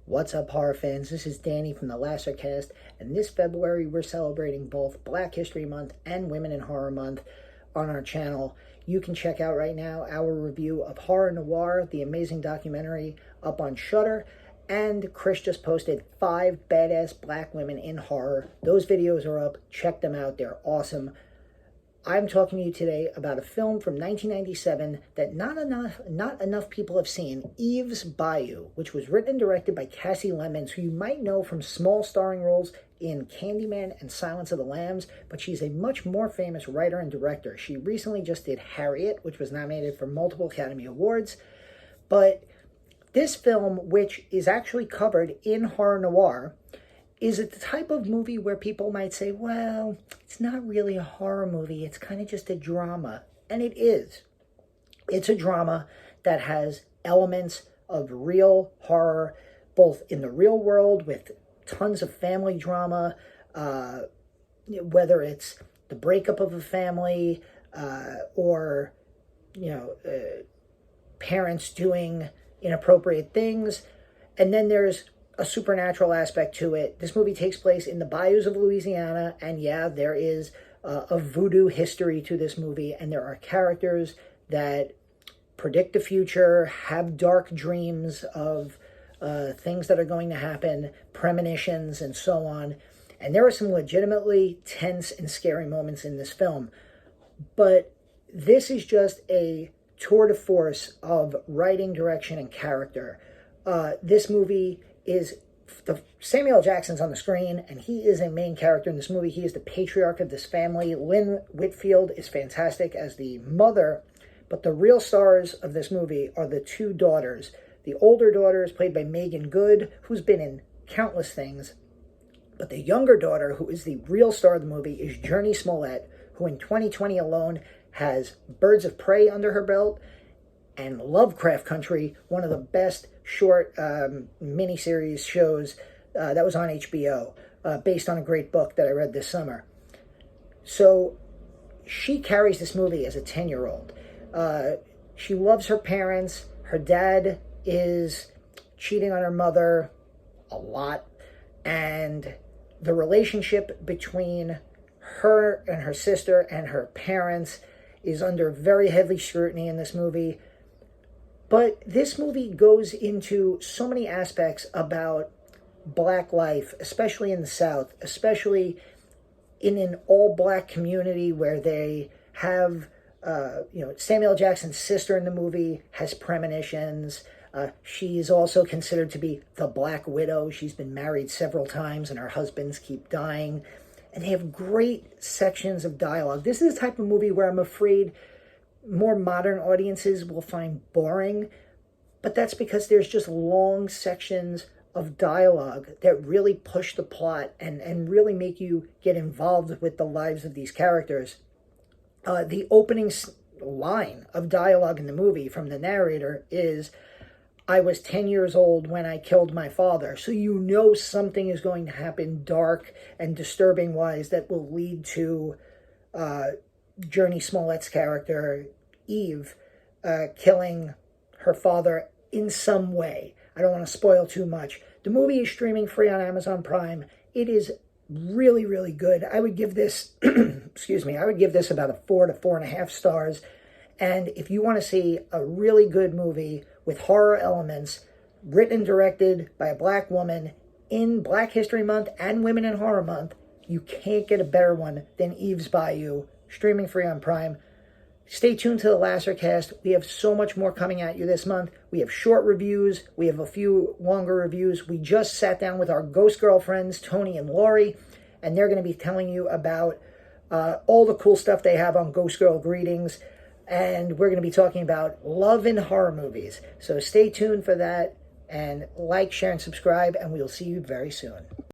What's up, horror fans? This is Danny from the Lacercast, and this February we're celebrating both Black History Month and Women in Horror Month on our channel. You can check out right now our review of Horror Noire, the amazing documentary, up on Shudder, and Chris just posted 5 badass black women in horror. Those videos are up. Check them out. They're awesome. I'm talking to you today about a film from 1997 that not enough people have seen, Eve's Bayou, which was written and directed by Kasi Lemmons, who you might know from small starring roles in Candyman and Silence of the Lambs, but she's a much more famous writer and director. She recently just did Harriet, which was nominated for multiple Academy Awards, but this film, which is actually covered in Horror Noire, is it the type of movie where people might say, well, it's not really a horror movie, it's kind of just a drama. And it is. It's a drama that has elements of real horror, both in the real world with tons of family drama, whether it's the breakup of a family or, parents doing inappropriate things. And then there's a supernatural aspect to it. This movie takes place in the bayous of Louisiana, and yeah, there is a voodoo history to this movie, and there are characters that predict the future, have dark dreams of things that are going to happen, premonitions, and so on. And there are some legitimately tense and scary moments in this film. But this is just a tour de force of writing, direction, and character. This movie is Samuel L. Jackson's on the screen, and he is a main character in this movie. He is the patriarch of this family. Lynn Whitfield is fantastic as the mother, but the real stars of this movie are the 2 daughters. The older daughter is played by Megan Good, who's been in countless things, but the younger daughter, who is the real star of the movie, is Jurnee Smollett, who in 2020 alone has Birds of Prey under her belt and Lovecraft Country, one of the best short miniseries shows that was on HBO, based on a great book that I read this summer. So she carries this movie as a 10-year-old. She loves her parents. Her dad is cheating on her mother a lot. And the relationship between her and her sister and her parents is under very heavy scrutiny in this movie. But this movie goes into so many aspects about black life, especially in the South, especially in an all-black community where they have, Samuel L. Jackson's sister in the movie has premonitions. She's also considered to be the Black Widow. She's been married several times and her husbands keep dying. And they have great sections of dialogue. This is the type of movie where I'm afraid more modern audiences will find boring, but that's because there's just long sections of dialogue that really push the plot and really make you get involved with the lives of these characters. The opening line of dialogue in the movie from the narrator is, "I was 10 years old when I killed my father." So you know something is going to happen dark and disturbing wise that will lead to Jurnee Smollett's character, Eve, killing her father in some way. I don't want to spoil too much. The movie is streaming free on Amazon Prime. It is really, really good. I would give this, I would give this about a 4 to 4.5 stars. And if you want to see a really good movie with horror elements, written and directed by a black woman in Black History Month and Women in Horror Month, you can't get a better one than Eve's Bayou, streaming free on Prime. Stay tuned to the Lacercast. We have so much more coming at you this month. We have short reviews. We have a few longer reviews. We just sat down with our ghost girlfriends, Toni and Laurie, and they're going to be telling you about all the cool stuff they have on Ghost Girl Greetings. And we're going to be talking about love in horror movies. So stay tuned for that, and like, share, and subscribe, and we'll see you very soon.